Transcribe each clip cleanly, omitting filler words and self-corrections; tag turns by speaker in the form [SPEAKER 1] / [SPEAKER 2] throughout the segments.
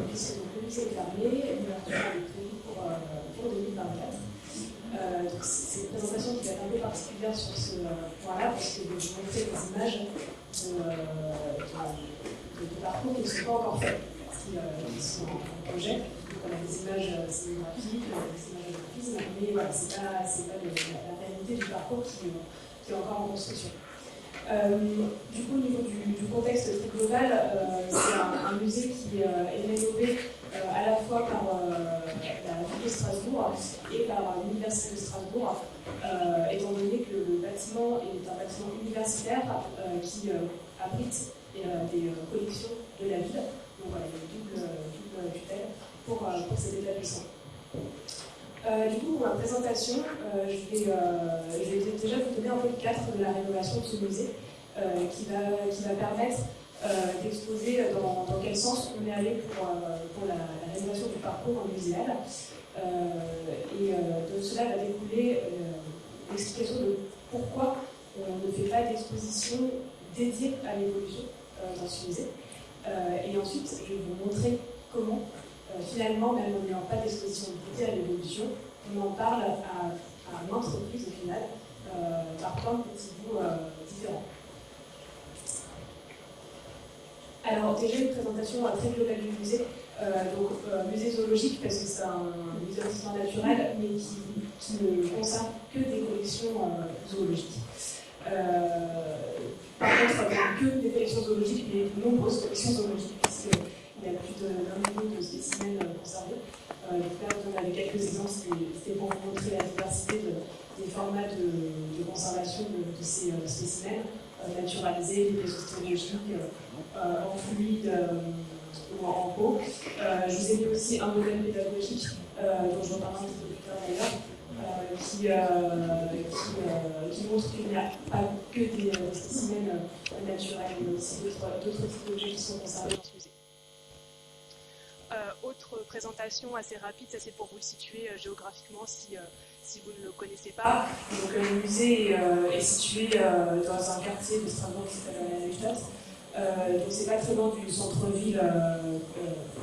[SPEAKER 1] puisque donc, le musée est fermé, l'ouverture est prévue pour 2024. Donc c'est une présentation qui va être un peu particulière sur ce point-là, parce que je vais vous montrer des images de parcours qui ne sont pas encore faits, qui sont en projet. Donc on a des images scénographiques, des images de graphisme, mais voilà, c'est pas la réalité du parcours qui est encore en construction. Du coup, au niveau du contexte très global, c'est un musée qui est rénové à la fois par la ville de Strasbourg et par l'Université de Strasbourg, étant donné que le bâtiment est un bâtiment universitaire qui abrite des collections de la ville. Donc voilà, il y a une double tutelle pour cet établissement. Du coup, pour ma présentation, je vais déjà vous donner un peu le cadre de la rénovation de ce musée qui va permettre d'exposer dans quel sens on est allé pour la rénovation du parcours muséal. Et de cela va découler l'explication de pourquoi on ne fait pas d'exposition dédiée à l'évolution dans ce musée. Et ensuite, je vais vous montrer comment finalement, même en n'ayant pas d'exposition dédiée à l'évolution, on en parle à maintes reprises au final, par plein de petits bouts différents. Alors déjà une présentation très globale du musée, musée zoologique parce que c'est un musée d'histoire naturelle, mais qui ne concerne que des collections zoologiques. Par contre, il n'y a que des collections zoologiques, mais de nombreuses collections zoologiques, puisqu'il y a plus d'1 million de spécimens conservés. Donc là, vous en avez quelques exemples, c'était pour vous montrer la diversité des formats de conservation de ces spécimens, naturalisés, mésostomiologiques, en fluide ou en peau. Je vous ai mis aussi un modèle pédagogique, dont je reparlerai un petit peu plus tard d'ailleurs, qui montre qu'il n'y a pas que des spécimens naturels, mais aussi d'autres types d'objets qui sont conservés dans ce musée. Autre présentation assez rapide, ça c'est pour vous le situer géographiquement si vous ne le connaissez pas. Donc, le musée est situé dans un quartier de Strasbourg qui s'appelle la Neustadt. Donc c'est pas très loin du centre-ville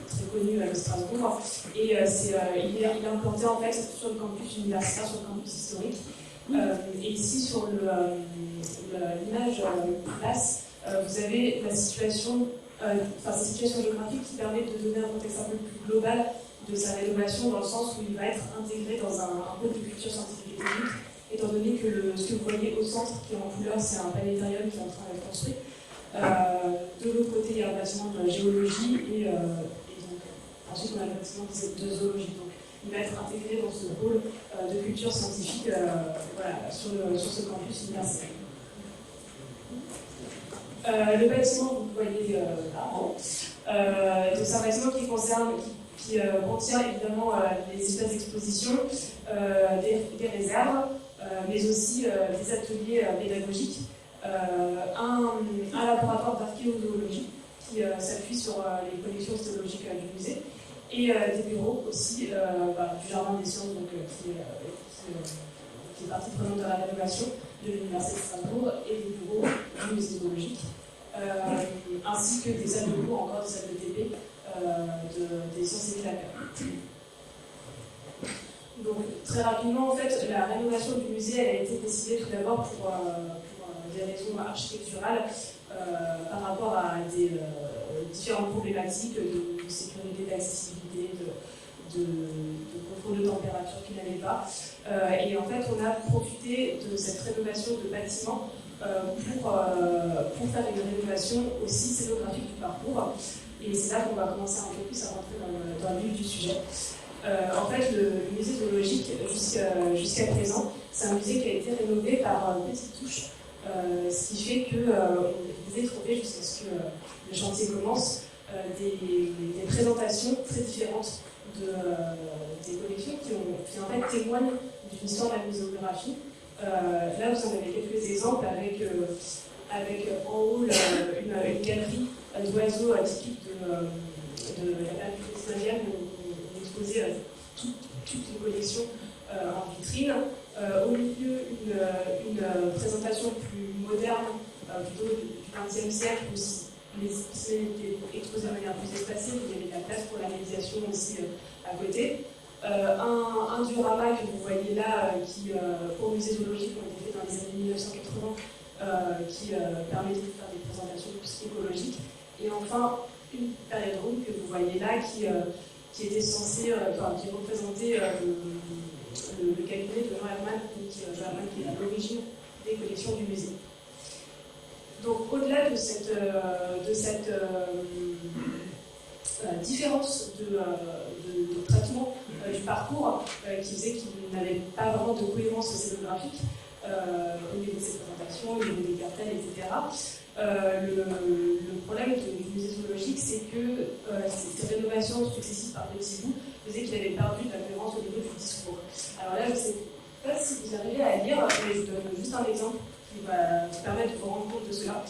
[SPEAKER 1] très connu de Strasbourg. Et il est implanté en fait sur le campus universitaire, sur le campus historique. Et ici sur l'image place, vous avez la situation. Cette situation géographique qui permet de donner un contexte un peu plus global de sa rénovation, dans le sens où il va être intégré dans un pôle de culture scientifique et technique, étant donné que ce que vous voyez au centre, qui est en couleur, c'est un planétarium qui est en train d'être construit. De l'autre côté, il y a un bâtiment de géologie et donc, ensuite on a le bâtiment de zoologie. Donc, il va être intégré dans ce pôle de culture scientifique sur ce campus universitaire. Le bâtiment, vous voyez là, c'est un bâtiment qui contient évidemment les espaces d'exposition, des réserves, mais aussi des ateliers pédagogiques, un laboratoire d'archéozoologie qui s'appuie sur les collections histologiques du musée, et des bureaux aussi du Jardin des Sciences, donc, qui est partie prenante de la rénovation de l'Université de Strasbourg, et des bureaux du musée zoologique, ainsi que des salles de cours, encore des salles de TP des sciences et de la Terre. Donc très rapidement, en fait, la rénovation du musée elle a été décidée tout d'abord pour des raisons architecturales par rapport à des différentes problématiques de sécurité, d'accessibilité, de contrôle de température qui n'allait pas. Et en fait, on a profité de cette rénovation de bâtiments pour faire une rénovation aussi scénographique du parcours. Et c'est là qu'on va commencer un peu plus à rentrer dans le vif du sujet. En fait, le musée zoologique, jusqu'à présent, c'est un musée qui a été rénové par petites touches, ce qui fait que vous pouvez trouver, jusqu'à ce que le chantier commence, des présentations très différentes des collections qui en fait témoignent d'une histoire de la muséographie. Là, vous en avez quelques exemples avec en haut une galerie d'oiseaux typiques de la période médiévale où on exposait toutes les collections en vitrine. Au milieu, une présentation plus moderne, plutôt du XXe siècle, les spécimens étaient exposés de manière plus espacée, il y avait de la place pour la réalisation aussi à côté. Un diorama que vous voyez là, qui pour le musée zoologique ont été fait dans les années 1980, qui permettait de faire des présentations plus écologiques. Et enfin, une période ronde que vous voyez là, qui était censée, qui représentait le cabinet de Jean Herman, qui est à l'origine des collections du musée. Donc, au-delà de cette différence de traitement du parcours qui faisait qu'il n'avait pas vraiment de cohérence scénographique au niveau de ses présentations, au niveau des cartels, etc. Le problème du musée zoologique, c'est que ces rénovations successives par petits bouts faisaient qu'il avait perdu de la cohérence au niveau du discours. Alors là, je ne sais pas si vous arrivez à lire, mais je donne juste un exemple qui va vous permettre de vous rendre compte de cela.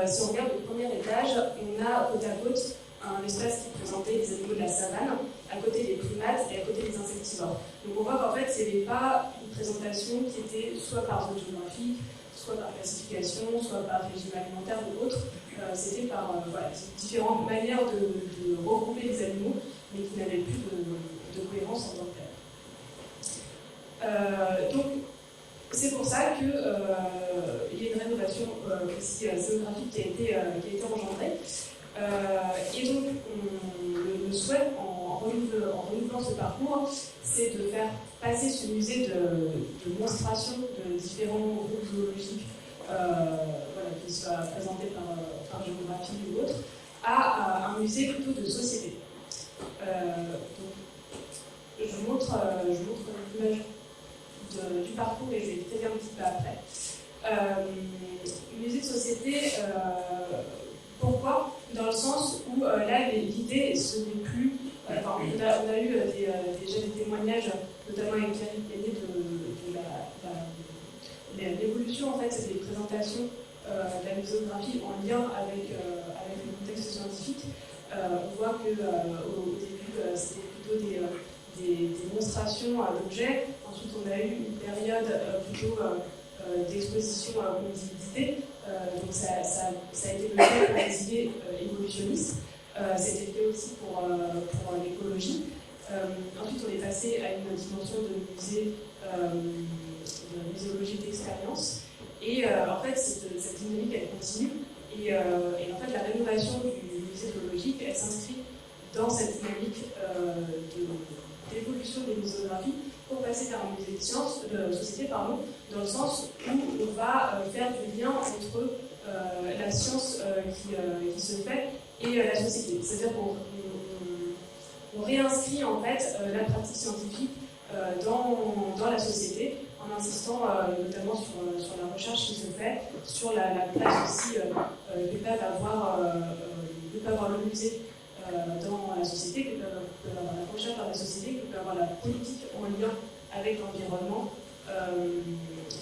[SPEAKER 1] Si on regarde le premier étage, on a côte à côte un espace qui présentait les animaux de la savane, à côté des primates et à côté des insectivores. Donc on voit qu'en fait, ce n'était pas une présentation qui était soit par zone géographique, soit par classification, soit par régime alimentaire ou autre. C'était par différentes manières de regrouper les animaux, mais qui n'avaient plus de cohérence en tant que telle. Donc, c'est pour ça qu'il y a une rénovation scénographique qui a été engendrée. Et donc, le souhait, en renouvelant ce parcours, c'est de faire passer ce musée de monstration de différents groupes zoologiques, qui soient présentés par géographie ou autre, à un musée plutôt de société. Donc, je vous montre l'image du parcours et je vais détailler un petit peu après. Musée de société, pourquoi? Dans le sens où là, l'idée, ce n'est plus. On a eu déjà des témoignages, notamment avec Thierry Péné, de l'évolution en fait, des présentations de la muséographie en lien avec le contexte scientifique. On voit qu'au début, c'était plutôt des démonstrations d'objets. Ensuite, on a eu une période plutôt d'exposition à mobilité. Donc ça a été le cas pour les idées évolutionnistes. C'était fait aussi pour l'écologie. Ensuite, on est passé à une dimension de musée de muséologie d'expérience. Et en fait, cette dynamique, elle continue. Et en fait, la rénovation du musée zoologique, elle s'inscrit dans cette dynamique d'évolution des muséographies pour passer vers un musée de société, dans le sens où on va faire du lien entre la science qui se fait et la société. C'est-à-dire qu'on réinscrit en fait la pratique scientifique dans la société, en insistant notamment sur la recherche qui se fait, sur la place aussi que peut avoir le musée dans la société, que peut avoir la recherche dans la société, que peut avoir la politique en lien avec l'environnement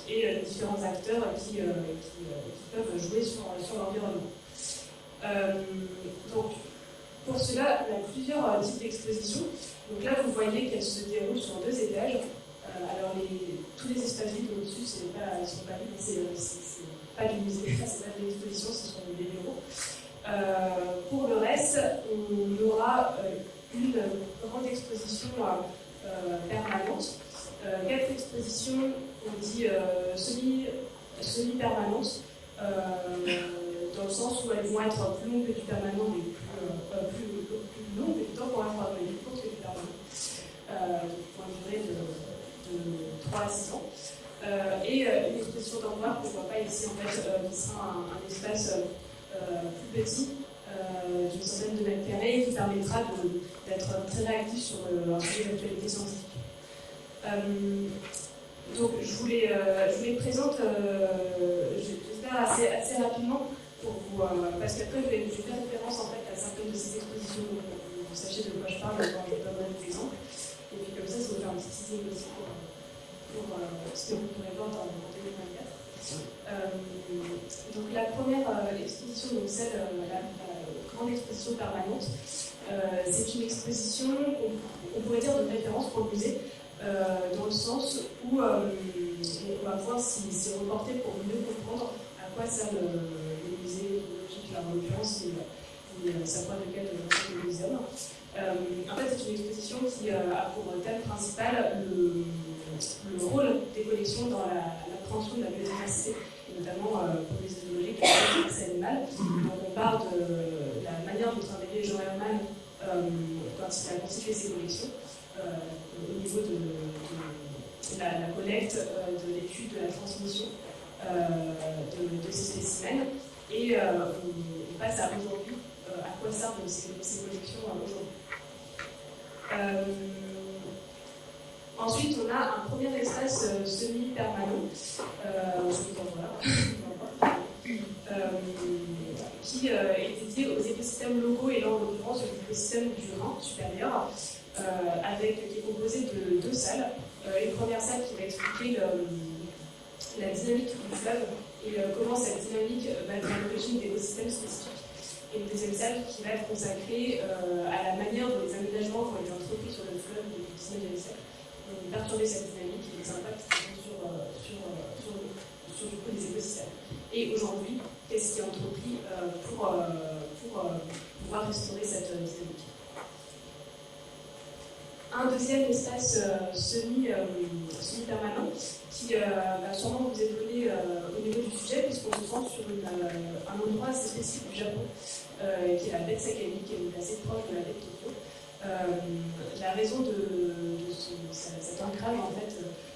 [SPEAKER 1] et les différents acteurs qui peuvent jouer sur l'environnement. Donc, pour cela, il y a plusieurs types d'expositions. Donc là, vous voyez qu'elles se déroulent sur 2 étages. Alors, tous les espaces vides au-dessus, ils ne sont pas vides, c'est pas du musée, c'est pas de l'exposition, ce sont des bureaux. Pour le reste, on aura une grande exposition permanente, 4 expositions, on dit semi-permanentes, dans le sens où elles vont être plus longues que du permanent, mais plus longues que du temporaire, mais plus courtes que du permanent, pour une durée de 3 à 6 ans. Et une exposition temporaire qu'on ne voit pas ici, en fait, qui sera un espace plus petit, d'une centaine de mètres carrés, qui permettra d'être très réactif sur un sujet d'actualité scientifique. Donc je vous les présente, j'espère assez rapidement, parce qu'après je vais faire référence en fait à certaines de ces expositions, donc vous sachiez de quoi je parle quand je donne des exemples. Et puis comme ça vous faire un petit teasing aussi pour ce que vous pourrez voir en 2024. Donc la première exposition, donc la grande exposition permanente, c'est une exposition qu'on pourrait dire de référence pour le musée, dans le sens où on va voir si c'est reporté pour mieux comprendre à quoi sert le musée zoologique qui en l'occurrence est sa croix de quête dans le muséum. En fait, c'est une exposition qui a pour thème principal le rôle des collections dans l'appréhension de la biodiversité, et notamment pour les zoologiques qui sont l'accès animal. Donc on parle de la manière dont travaillait Jean Herman quand il a constitué ses collections, au niveau de la collecte, de l'étude, de la transmission de ces spécimens. Et on passe à aujourd'hui, à quoi servent ces collections aujourd'hui. Ensuite, on a un premier espace semi-permanent, qui est dédié aux écosystèmes locaux, et là en l'occurrence l'écosystème du Rhin supérieur, qui est composé de 2 salles. Une première salle qui va expliquer la dynamique du fleuve et comment cette dynamique va être à l'origine d'écosystèmes spécifiques. Et une deuxième salle qui va être consacrée à la manière dont les aménagements qui ont été entrepris sur le fleuve depuis le 19e siècle ont perturbé cette dynamique et les impacts sur du coup, les écosystèmes. Et aujourd'hui, qu'est-ce qui est entrepris pour pouvoir restaurer cette dynamique. Un deuxième espace semi-permanent qui va sûrement vous étonner au niveau du sujet, puisqu'on se trouve sur un endroit assez spécifique du Japon, qui est la baie de Sakami, qui est assez proche de la baie de Tokyo. La raison de cet ancrage en fait,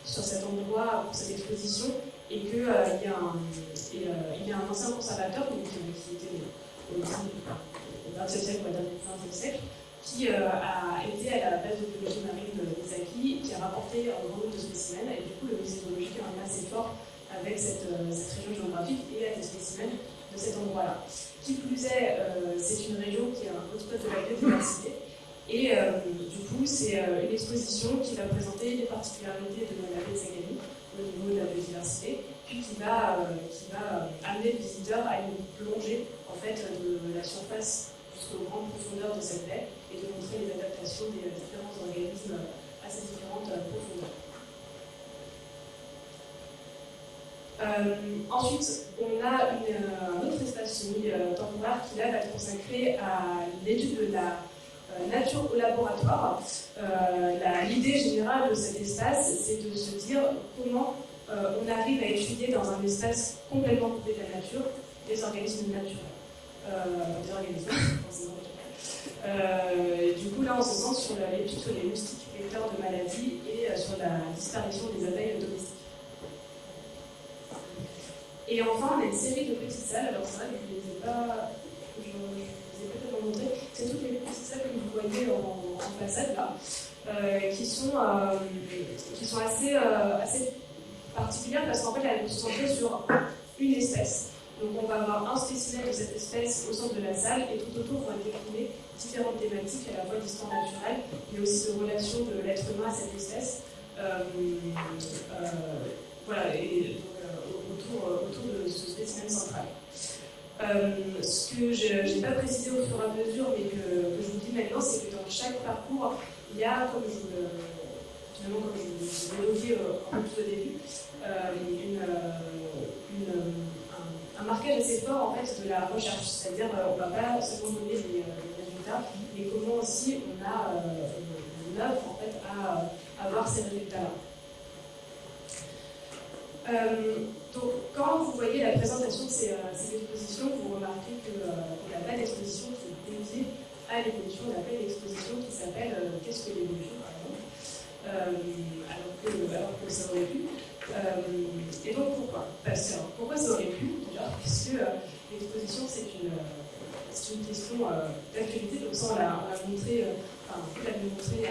[SPEAKER 1] sur cet endroit pour cette exposition est qu'il y a un ancien conservateur qui était au XXe siècle, ou au XXe siècle, qui a été à la base de biologie marine de Misaki, qui a rapporté un grand nombre de spécimens, et du coup le musée zoologique a un lien assez fort avec cette région géographique et avec les spécimens de cet endroit-là. Qui plus est, c'est une région qui est un hotspot de la biodiversité, et du coup c'est une exposition qui va présenter les particularités de la baie de Sakami au niveau de la biodiversité, puis qui va amener le visiteur à une plongée en fait, de la surface jusqu'aux grandes profondeurs de cette baie, et de montrer les adaptations des différents organismes à ces différentes profondeurs. Ensuite, on a un autre espace semi-temporaire qui là va être consacré à l'étude de la nature au laboratoire. L'idée générale de cet espace, c'est de se dire comment on arrive à étudier dans un espace complètement coupé de la nature des organismes naturels. Du coup, là, on se centre sur l'étude sur les moustiques vecteurs de maladies et sur la disparition des abeilles domestiques. Et enfin, on a une série de petites salles. Alors, c'est vrai que je ne les ai pas tellement montrées. C'est toutes les petites salles que vous voyez en façade, là, qui sont assez particulières parce qu'en fait, elles vont se centrer sur une espèce. Donc on va avoir un spécimen de cette espèce au centre de la salle, et tout autour vont être déclinées différentes thématiques, à la fois d'histoire naturelle, mais aussi de relation de l'être humain à cette espèce. Voilà, et autour de ce spécimen central. Ce que je n'ai pas précisé au fur et à mesure, mais que je vous dis maintenant, c'est que dans chaque parcours, il y a, comme je vous l'ai évoqué un peu plus au début, un marquage assez fort en fait, de la recherche. C'est-à-dire, on ne va pas seulement donner les résultats, mais comment aussi on œuvre en fait, à avoir ces résultats-là. Donc, quand vous voyez la présentation de ces expositions, vous remarquez qu'il n'y a pas d'exposition qui est dédiée à l'évolution. On appelle l'exposition qui s'appelle Qu'est-ce que l'évolution, par exemple, alors que ça aurait pu. Et donc pourquoi ça aurait pu déjà? Parce que l'exposition c'est une question d'actualité, donc ça on l'a montré, vous l'avez montré à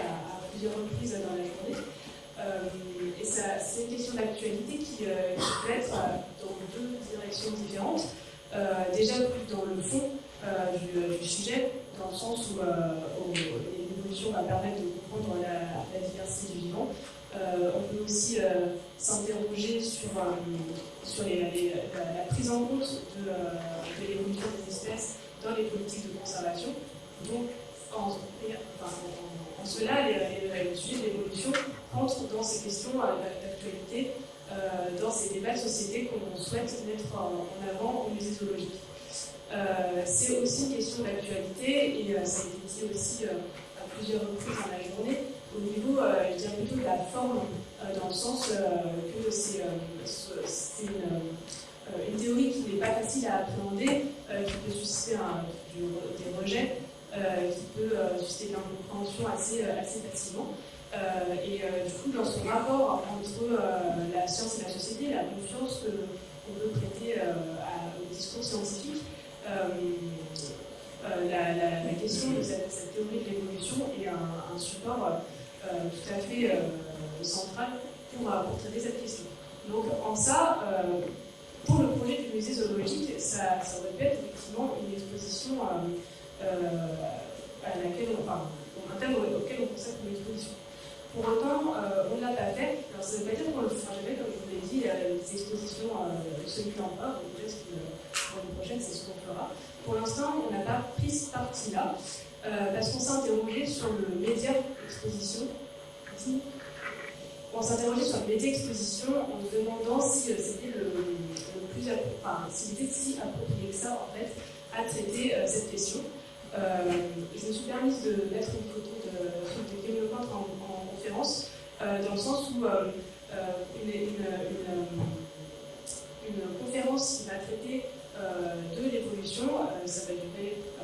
[SPEAKER 1] plusieurs reprises dans la journée. Et c'est une question d'actualité qui peut être dans 2 directions différentes. Déjà plus dans le fond du sujet, dans le sens où l'évolution va permettre de comprendre la diversité du vivant. On peut aussi s'interroger sur la prise en compte de l'évolution des espèces dans les politiques de conservation. Donc, en cela, le sujet de l'évolution entre dans ces questions d'actualité, dans ces débats de société qu'on souhaite mettre en avant au musée zoologique. C'est aussi une question d'actualité, et ça a été dit aussi à plusieurs reprises dans la journée, au niveau, je dirais plutôt de la forme, dans le sens que c'est une théorie qui n'est pas facile à appréhender, qui peut susciter des rejets, qui peut susciter de l'incompréhension assez facilement. Et du coup, dans son rapport entre la science et la société, la confiance qu'on veut prêter au discours scientifique, la question de cette théorie de l'évolution est un support tout à fait central pour traiter cette question. Donc en ça, pour le projet du musée zoologique, ça aurait pu être effectivement une exposition à laquelle un thème auquel on consacre une exposition. Pour autant, on ne l'a pas fait. Alors ça ne veut pas dire qu'on le fera jamais, comme je vous l'ai dit, les expositions celui-là encore, donc peut-être que pour l'année prochaine, c'est ce qu'on fera. Pour l'instant, on n'a pas pris ce parti-là, parce qu'on s'est interrogé sur le média exposition. On s'est interrogé sur le média exposition en se demandant si c'était s'il était si approprié que ça, en fait, à traiter cette question. Je me suis permise de mettre une photo de Kevin Lepintre en conférence, dans le sens où une conférence qui va traiter de l'évolution, ça va durer à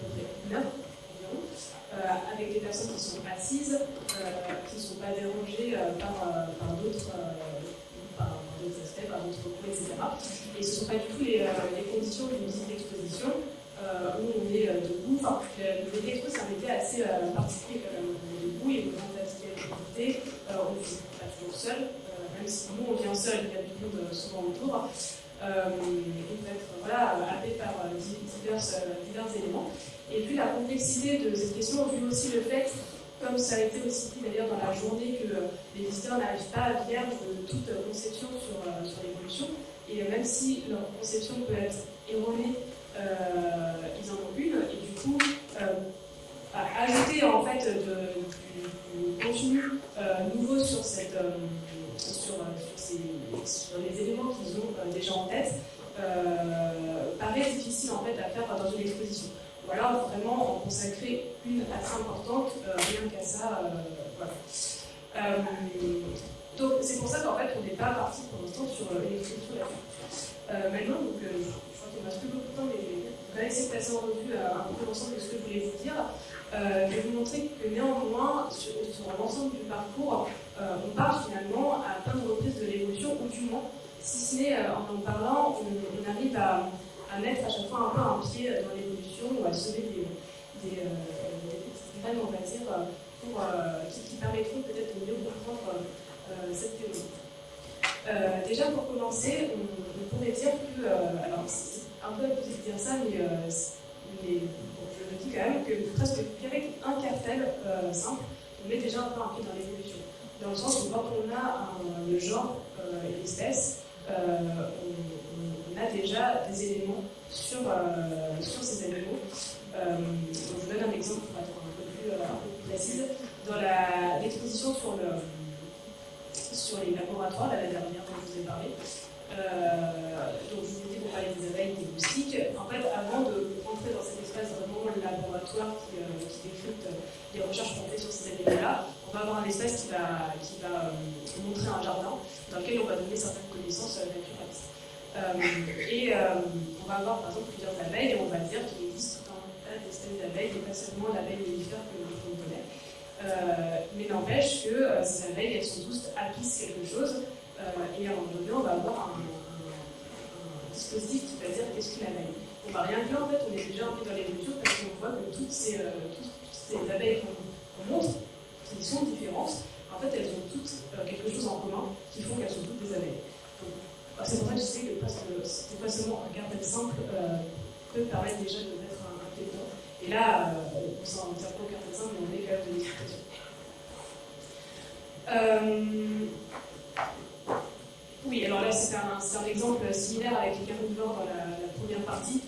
[SPEAKER 1] peu près 1 heure environ, avec des personnes qui sont assises, qui ne sont pas dérangées par d'autres aspects, par d'autres propos, etc. Et ce ne sont pas du tout les conditions d'une visite d'exposition où on est debout. Enfin, le média expo, c'est un média assez particulier quand même. On est debout, il y a une grande activité, on ne vit pas toujours seul, même si nous on vient seul, il y a du monde souvent autour. On peut être happé par divers éléments. Et puis la complexité de cette question, vu aussi le fait, comme ça a été aussi dit d'ailleurs dans la journée, que les visiteurs n'arrivent pas à vierge de toute conception sur l'évolution, et même si leur conception peut être erronée, ils en ont une, et du coup, ajouter en fait du contenu nouveau sur les éléments qu'ils ont déjà en tête, paraît difficile en fait à faire dans une exposition. Ou alors vraiment en consacrer une assez importante, rien qu'à ça. Voilà. Donc c'est pour ça qu'en fait on n'est pas parti pour l'instant sur une exposition là-dessus. Maintenant, donc, je crois qu'il ne me reste plus beaucoup de temps, mais on va essayer de passer en revue un peu l'ensemble de ce que je voulais vous dire. Je vais vous montrer que néanmoins, sur l'ensemble du parcours, on parle finalement à plein de reprises de l'évolution, ou du moins, si ce n'est en parlant, on arrive à mettre à chaque fois un peu un pied dans l'évolution, ou à semer des petites graines, on va dire, qui permettront peut-être de mieux comprendre cette théorie. Déjà pour commencer, on pourrait dire que, alors c'est un peu abusé de dire ça, mais bon, je le dis quand même, que presque qu'avec un cartel simple, on met déjà un peu un pied dans l'évolution. Dans le sens où quand on a le genre et l'espèce, on a déjà des éléments sur ces animaux. Donc je vous donne un exemple pour être un peu plus précise. Dans l'exposition sur les laboratoires, la dernière dont je vous ai parlé, donc je vous ai dit qu'on parlait des abeilles, des moustiques. En fait, avant de rentrer dans cet espace vraiment le laboratoire qui décrypte les recherches qu'on fait sur ces animaux-là, on va avoir un espace qui va montrer un jardin dans lequel on va donner certaines connaissances naturalistes. On va avoir par exemple plusieurs abeilles et on va dire qu'il existe tout un tas d'espèces d'abeilles, et pas seulement l'abeille mellifère que l'on connaît. Mais n'empêche que ces abeilles, elles sont tous apissent quelque chose, et à un moment donné, on va avoir un dispositif qui va dire qu'est-ce qu'une abeille. On va rien dire, en fait, on est déjà un peu dans l'évolution parce qu'on voit que toutes ces abeilles qu'on montre, qui sont différentes, en fait, elles ont toutes quelque chose en commun qui font qu'elles sont toutes des abeilles. C'est pour ça que je sais que c'est pas seulement un cartel simple peut permettre déjà de mettre un pied dedans. Et là, on s'en tient pas au cartel simple, mais on est quand même de l'explication. Oui, alors là, c'est un exemple similaire avec les carnivores dans la première partie,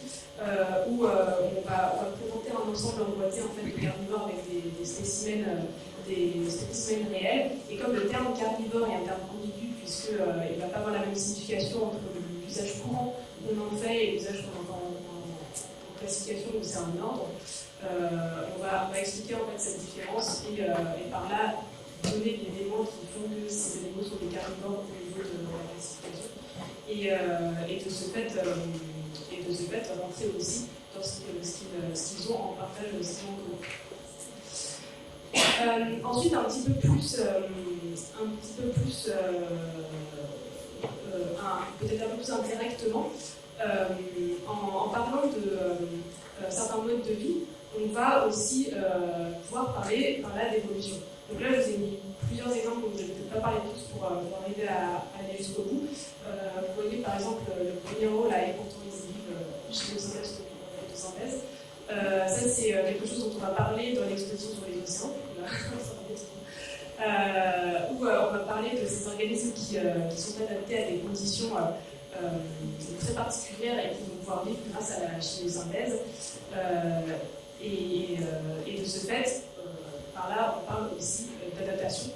[SPEAKER 1] où on va présenter un ensemble emboîté en fait, de carnivores avec des spécimens réels. Et comme le terme carnivore est un terme ambigu, puisqu'il ne va pas avoir la même signification entre l'usage courant qu'on en fait et l'usage qu'on entend classification ou c'est un ordre, on va expliquer en fait cette différence et par là donner des éléments qui font que ces éléments sont des cartes d'ordre au niveau de la classification et de ce fait rentrer aussi dans ce qu'ils ont en partage aussi en commun. Ensuite, un petit peu plus peut-être un peu plus indirectement, en parlant de certains modes de vie, on va aussi pouvoir parler par là d'évolution. Donc là, je vous ai mis plusieurs exemples, donc je ne vais pas parler tous pour arriver à aller jusqu'au bout. Vous voyez par exemple le premier rôle là, et pourtant chimiosynthèse de synthèse. Ça, c'est quelque chose dont on va parler dans l'exposition sur les océans. Où on va parler de ces organismes qui sont adaptés à des conditions très particulières et qui vont pouvoir vivre grâce à la chimiosynthèse. Et de ce fait, par là, on parle aussi d'adaptation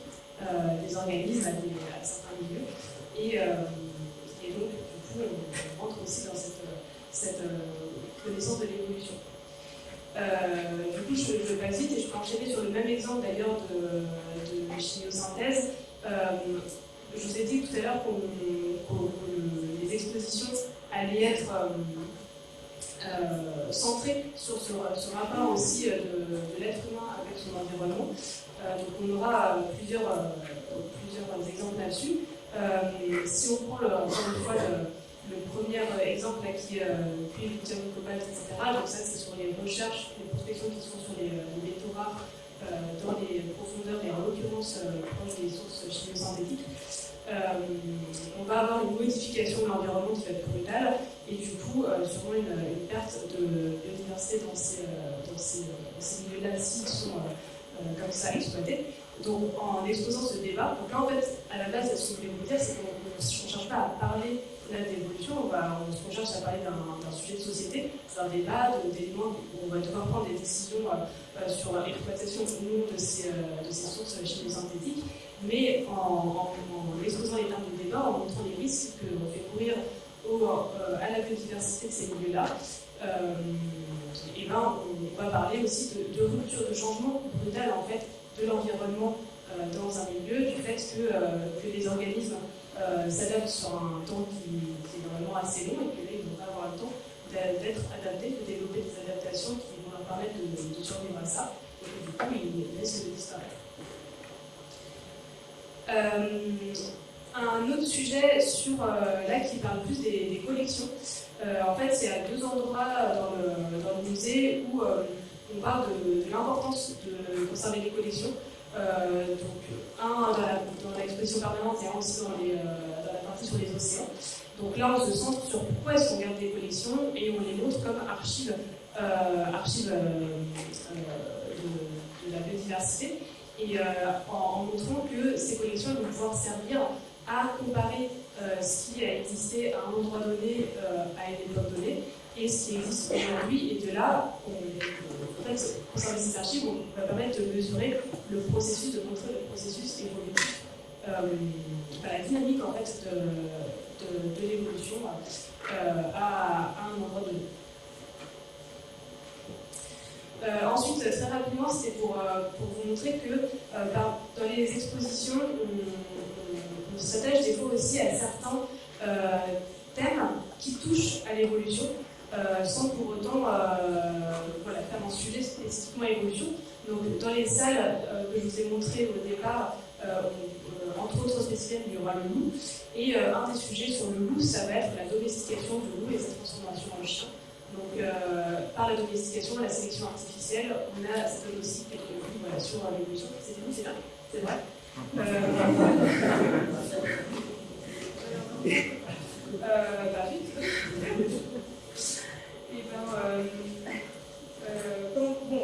[SPEAKER 1] des organismes à certains milieux. Et donc, du coup, on rentre aussi dans cette connaissance de l'évolution. Du coup, je passe vite et je peux enchaîner sur le même exemple d'ailleurs de chimiosynthèse. Je vous ai dit tout à l'heure que les expositions allaient être centrées sur ce rapport aussi de l'être humain avec son environnement. Donc on aura plusieurs exemples là-dessus. Si on prend encore une fois le premier exemple là, qui est cuivre, lithium, cobalt, etc. Donc ça c'est sur les recherches, les prospections qui sont sur les métaux rares dans les profondeurs et en l'occurrence proches des sources chimiosynthétiques. On va avoir une modification de l'environnement qui va être brutale et du coup sûrement une perte de biodiversité dans ces milieux-là s'ils sont comme ça exploités. Donc en exposant ce débat, donc là en fait à la base ce que je voulais vous dire c'est qu'on ne cherche pas à parler d'évolution, on cherche à parler d'un sujet de société, d'un débat, d'éléments où on va devoir prendre des décisions sur l'exploitation ou non de ces sources chimiosynthétiques, mais en exposant les termes du débat, en montrant les risques que l'on fait courir à la biodiversité de ces milieux-là, et on va parler aussi de rupture, de changement brutal en fait de l'environnement dans un milieu, du fait que les organismes s'adaptent sur un temps qui est normalement assez long et que là ils vont pas avoir le temps d'être adaptés, de développer des adaptations qui vont leur permettre de survivre à ça et que du coup ils risquent de disparaître. Un autre sujet là qui parle plus des collections. En fait, c'est à deux endroits dans le musée où on parle de l'importance de conserver les collections. Donc, dans l'exposition permanente et un aussi dans la partie sur les océans. Donc là, on se centre sur pourquoi est-ce qu'on garde des collections et on les montre comme archives de la biodiversité. Et en montrant que ces collections vont pouvoir servir à comparer ce qui a existé à un endroit donné à une époque donnée et ce qui existe aujourd'hui. Et de là, en fait, conserver ces archives va permettre de mesurer le processus, de montrer le processus évolutif, la dynamique en fait de l'évolution à un endroit donné. Ensuite, très rapidement, c'était pour vous montrer que dans les expositions, on s'attache des fois aussi à certains thèmes qui touchent à l'évolution, sans pour autant faire un sujet spécifiquement à l'évolution. Donc, dans les salles que je vous ai montrées au départ, entre autres spécifiques, il y aura le loup. Et un des sujets sur le loup, ça va être la domestication du loup et sa transformation en chien. Donc, par la domestication, la sélection artificielle, ça donne aussi quelques vues sur l'évolution. C'était vous, c'est là, c'est vrai.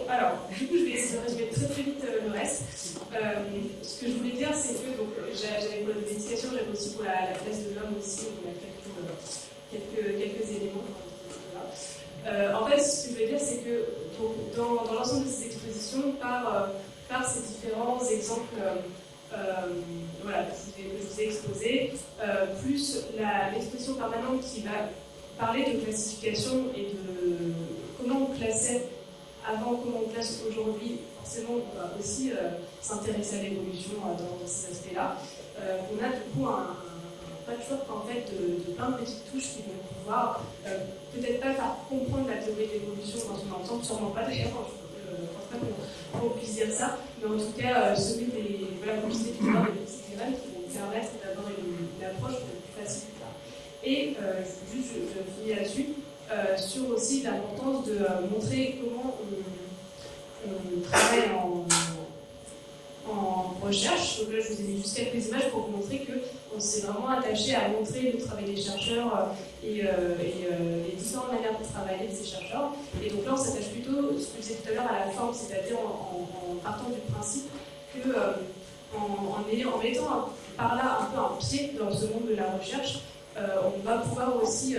[SPEAKER 1] Alors, du coup, je vais essayer de résumer très vite le reste. Ce que je voulais dire, c'est que j'avais pour la domestication, j'avais aussi pour la place de l'homme aussi, on a quelques éléments. En fait, ce que je voulais dire, c'est que dans l'ensemble de ces expositions, par ces différents exemples que je vous ai exposés, plus l'exposition permanente qui va parler de classification et de comment on classait avant, comment on classe aujourd'hui, forcément on va aussi s'intéresser à l'évolution dans ces aspects-là. On a du coup un patchwork en fait de plein de petites touches qui vont pouvoir peut-être pas faire comprendre la théorie de l'évolution dans son ensemble, sûrement pas d'ailleurs, je ne pense pas qu'on puisse dire ça, mais en tout cas semer des, voilà, comme je disais tout à l'heure, des petites graines qui vont permettre d'avoir une approche plus facile. Et juste, je finis là-dessus, sur aussi l'importance de montrer comment on travaille en recherche. Donc là, je vous ai mis juste quelques images pour vous montrer qu'on s'est vraiment attaché à montrer le travail des chercheurs et les différentes manières de travailler de ces chercheurs. Et donc là, on s'attache plutôt, ce que je disais tout à l'heure, à la forme, c'est-à-dire en partant du principe que en mettant par là un peu un pied dans ce monde de la recherche, on va pouvoir aussi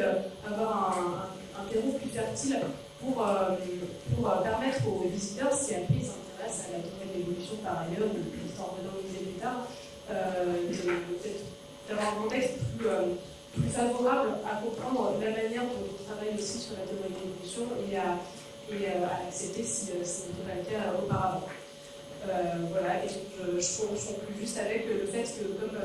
[SPEAKER 1] avoir un terreau plus fertile pour permettre aux visiteurs, si après ils s'intéressent à la théorie de l'évolution par ailleurs, ou l'histoire de l'organisation plus tard, d'avoir un contexte plus favorable à comprendre la manière dont on travaille aussi sur la théorie de l'évolution et à l'accepter si ce n'était pas le cas auparavant. Voilà, et donc je conclue juste avec le fait que, comme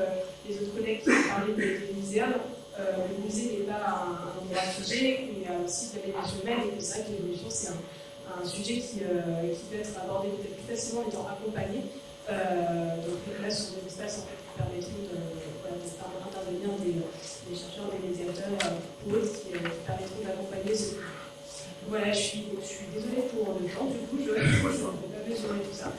[SPEAKER 1] les autres collègues qui parlaient des muséums, le musée n'est pas un endroit figé, mais il y a aussi de l'évolution humaine, et c'est vrai que l'évolution c'est un sujet qui peut être abordé peut-être plus facilement en étant accompagné. Donc là, sur des espaces en fait, qui permettront d'intervenir des chercheurs, des médiateurs ou autres qui permettront d'accompagner ce public. Voilà, je suis désolée pour le temps, du coup, je ne vais pas mesurer tout ça.